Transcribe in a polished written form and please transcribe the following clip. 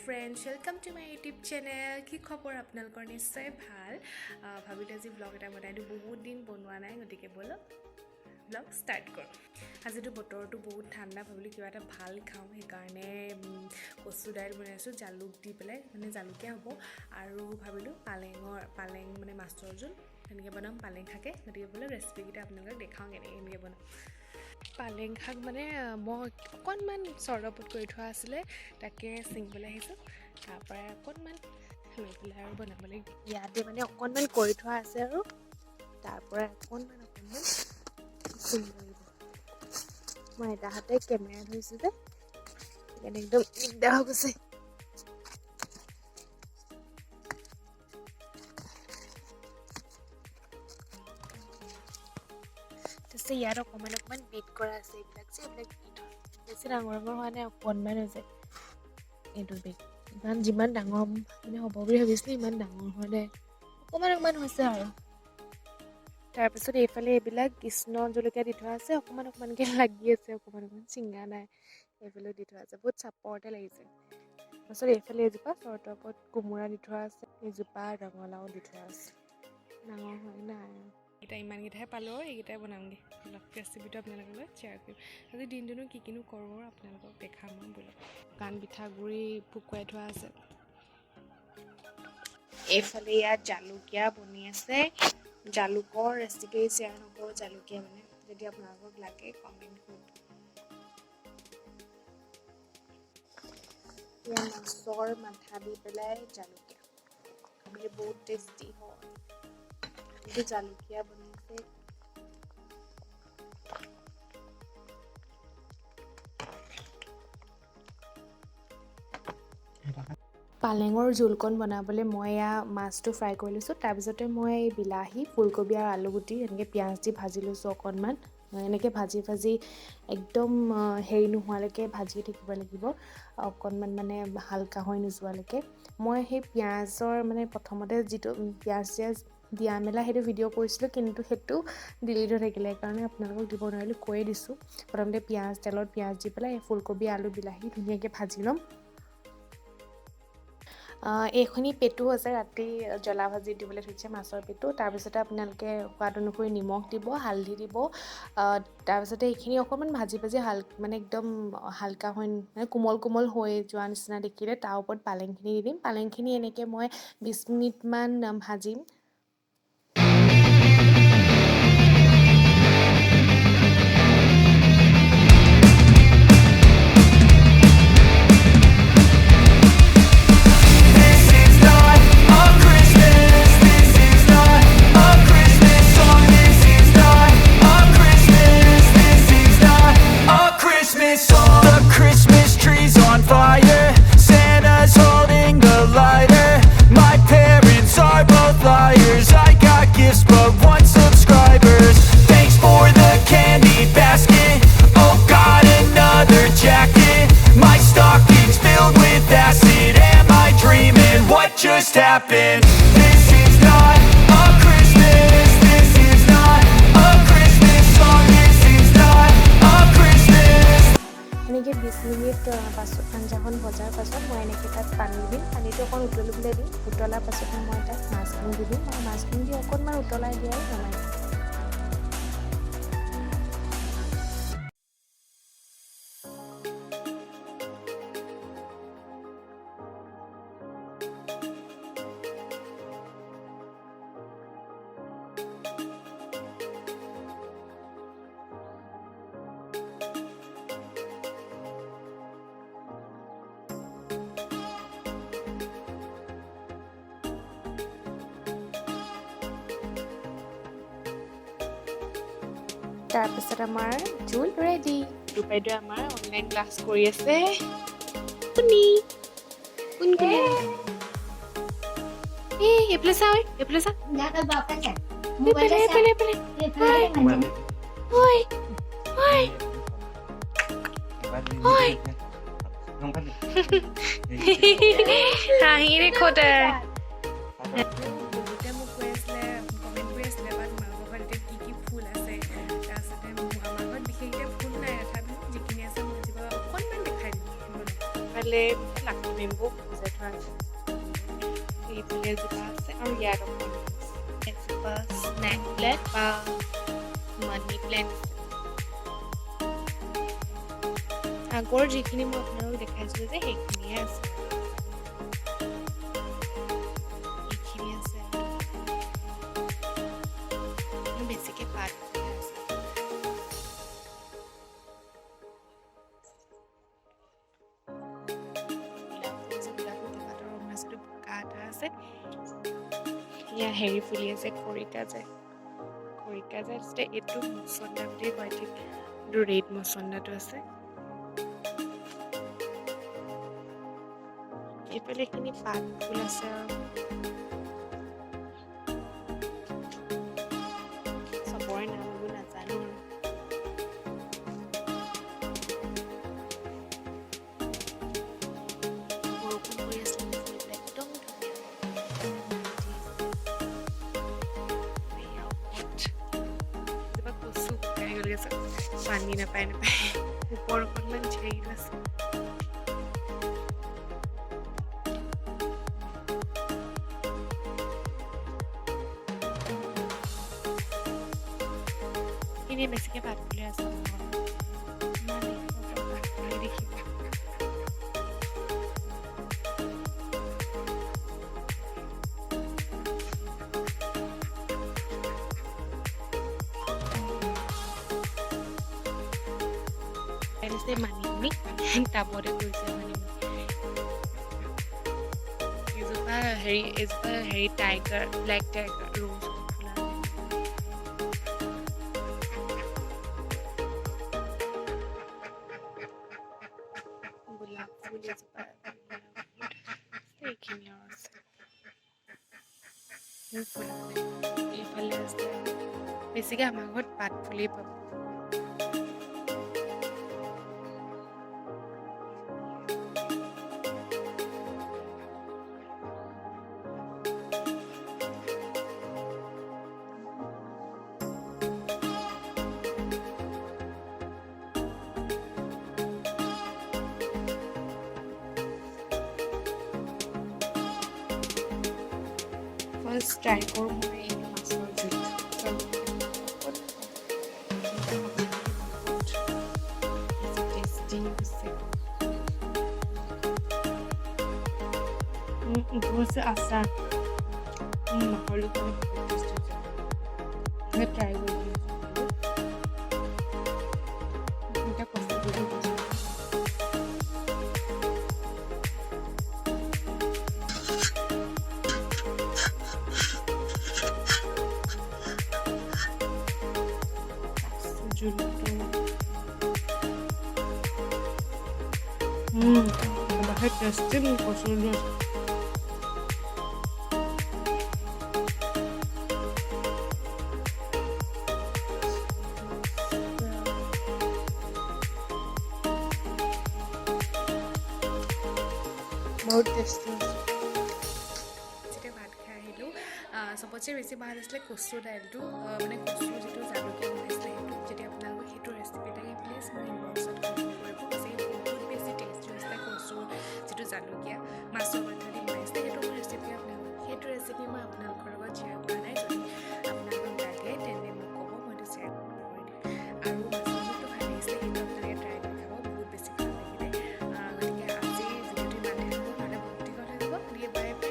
friends, welcome to my YouTube channel. কি খবৰ আপোনালোকৰ নিশ্চয় ভাল ভাবিলে আজি ব্লগ এটা বনাই দিও বহুত দিন বনোৱা নাই গতিকে বলো ব্লগ স্টাৰ্ট কৰো আজিটো বতৰটো বহুত ঠাণ্ডা ভাবিলো কিবা এটা ভাল খাওঁ সেই কাৰণে কচু দাইল বনাইছো জালুক দি পেলাই মানে জালুকিয়া হ'ব আৰু ভাবিলো পালেং মানে মাছৰ জোল এনেকৈ বনাম পালেং থাকে গতিকে বলো ৰেচিপি কিটা আপোনালোকক দেখাওঁ এনেকৈ বনাম পালেং শাক মানে মই অকণমান চৰপত কৰি থোৱা আছিলে তাকে ছিঙিবলৈ আহিছোঁ তাৰপৰা অকণমান লৈ পেলাই আৰু বনাবলৈ ইয়াতে মানে অকণমান কৰি থোৱা আছে আৰু তাৰপৰা অকণমান ছিঙিব লাগিব মই এটা হাতে কেমেৰা ধৰিছোঁ যে সেইকাৰণে একদম দিগদাৰ হৈ গৈছে ইয়াত অকণমান বিট কৰা আছে এইবিলাক বিট হয় বেছি ডাঙৰ হোৱা নাই অকণমান হৈছে এইটো বিট যিমান ডাঙৰ মানে হ'ব বুলি ভাবিছিলোঁ ইমান ডাঙৰ হোৱা নাই অকণমান হৈছে আৰু তাৰপিছত এইফালে এইবিলাক কৃষ্ণ জলকীয়া দি থোৱা আছে অকণমানকৈ লাগি আছে অকণমান চিঙা নাই এইফালেও দি থোৱা আছে বহুত চাপৰতে লাগিছে তাৰপিছত এইফালে এজোপা চৰ্টৰ ওপৰত কোমোৰা দি থোৱা আছে এজোপা ৰঙালাও দি থোৱা আছে ডাঙৰ হয় নাই এটা ইমানকেইটাহে পালোঁ আৰু এইকেইটাই বনামগৈ অলপ ৰেচিপিটো আপোনালোকলৈ শ্বেয়াৰ কৰিম আজি দিনটোনো কি কিনো কৰোঁ আৰু আপোনালোকক দেখাম মই বোলো কাণ পিঠাগুড়ি শুকুৱাই থোৱা আছে এইফালে ইয়াত জালুকীয়া বনি আছে জালুকৰ ৰেচিপি শ্বেয়াৰ নকৰোঁ জালুকীয়া মানে যদি আপোনালোকক লাগে কমেণ্ট কৰিব ইয়াত মাছৰ মাথা দি পেলাই জালুকীয়া খাবলৈ বহুত টেষ্টি হয় জালুকীয়া বনাইছে পালেঙৰ জোলকণ বনাবলৈ মই মাছটো ফ্ৰাই কৰি লৈছোঁ তাৰপিছতে মই বিলাহী ফুলকবি আৰু আলুগুটি এনেকৈ পিঁয়াজ দি ভাজি লৈছোঁ অকণমান এনেকৈ ভাজি একদম হেৰি নোহোৱালৈকে ভাজি থাকিব লাগিব অকণমান মানে হালকা হৈ নোযোৱালৈকে মই সেই পিঁয়াজৰ মানে প্ৰথমতে যিটো পিঁয়াজ দিয়া মেলা সেইটো ভিডিঅ' কৰিছিলোঁ কিন্তু সেইটো ডিলিট হৈ থাকিলে সেইকাৰণে আপোনালোকক দিব নোৱাৰিলোঁ কৈয়ে দিছোঁ প্ৰথমতে তেলত পিঁয়াজ দি পেলাই ফুলকবি আলু বিলাহী ধুনীয়াকৈ ভাজি ল'ম এইখিনি পেটু আছে ৰাতি জ্বলা ভাজি দিবলৈ থৈছে মাছৰ পেটু তাৰপিছতে আপোনালোকে সোৱাদ অনুসৰি নিমখ দিব হালধি দিব তাৰপিছতে এইখিনি অকণমান ভাজি মানে একদম হালকা হৈ মানে কোমল হৈ যোৱা নিচিনা দেখিলে তাৰ ওপৰত পালেংখিনি দি দিম পালেংখিনি এনেকৈ মই 20 মিনিটমান ভাজিম Just happened. This is not a Christmas. This is not a Christmas song. This is not a Christmas. এনেকৈ 20 মিনিট পাছত আঞ্জাখন ভজাৰ পাছত মই এনেকৈ তাত পানী দিম পানীটো অকণ উতলিবলৈ দিম উতলাৰ পাছত মই তাত মাছখিনি দি দিম আৰু মাছখিনি দি অকণমান উতলাই দি আৰু নমাই দিম তাৰপিছত আমাৰ জোল ৰেডি দুপাইদে আমাৰ অনলাইন ক্লাছ কৰি আছে কোন এইফালে চা হাঁহিৰে খোটা বহুতে মোক কৈ আছিলে কমেণ্ট কৰি আছিলে বা তোমালোকৰ ঘৰত এতিয়া কি ফুল আছে তাৰপিছতে আমাৰ ঘৰত বিশেষকৈ ফুল নাই তথাপিও যিখিনি আছে মই অকণমান দেখাই দিম ইফালে লাকি মেম্বু থোৱা আছে এইফালে এজোপা আছে আৰু ইয়াত অকণমান এজোপা স্নেক প্লেণ্ট বা মানি প্লেণ্ট আগৰ যিখিনি মই আপোনালোকক দেখাইছিলোঁ যে সেইখিনিয়ে আছে এইখিনি আছে বেছিকৈ পাত আছে আছে এয়া হেৰি ফুলি আছে খৰিকাজাই আছিলে এইটো মচন্দা বুলি কয় ঠিক কিন্তু ৰেড মচন্দাটো আছে এইফালে এইখিনি পাত ফুল আছে আৰু চবৰে নামবোৰ নাজানো বৰষুণ পৰি আছিলে ফুলবিলাক একদম পানী নাপায় ওপৰ অকণমান ঝেৰি আছে এনেই বেছিকৈ পাত ফুলি আছে দেখিব মানিমুনি টাবতে কৰিছে মানিমুনি এজোপা হেৰি টাইগাৰ ব্লেক টাইগাৰ ৰ'জ ফুলা গোলাপ ফুল এজোপা এইখিনি আৰু আছে এইফালে আছে বেছিকৈ আমাৰ ঘৰত পাত ফুলেই পাব ফাৰ্ষ্ট ট্ৰাই কৰোঁ মই এইটো মাছৰ জোল টেষ্টি হৈছে আচাৰ মাছৰ লগত ট্ৰাই কৰিব এটা কষ্ট কৰি জোলটো বাহিৰ টেষ্টি পচন্দ বহুত টেষ্টি যেতিয়া ভাত খাই আহিলোঁ চবতছে বেছি ভাল আছিলে কচু দাইলটো মানে কচু যিটো জালুকীয়া বনাইছিলে সেইটো যদি আপোনালোকে সেইটো ৰেচিপি লাগে প্লিজ মোৰ ইনবক্সত কমেণ্ট কৰিব বহুত বেছি টেষ্টি হৈছিলে কচুৰ যিটো জালুকীয়া মাছৰ মাথা দি বনাইছিলে সেইটো ৰেচিপি মই আপোনালোকৰ লগত শ্বেয়াৰ কৰা নাই যদি আপোনালোকক লাগে তেন্তে মোক ক'ব মইতো শ্বেয়াৰ কৰি দিম আৰু মাছৰ জোলটো ভাল লাগিছিলে সেইটো আপোনালোকে ট্ৰাই কৰি খাব বহুত বেছি ভাল লাগিলে গতিকে আজি ভিডিঅ'টো ইমানতে হ'ব নহ'লে বহুত দীঘল হৈ যাব গতিকে বাই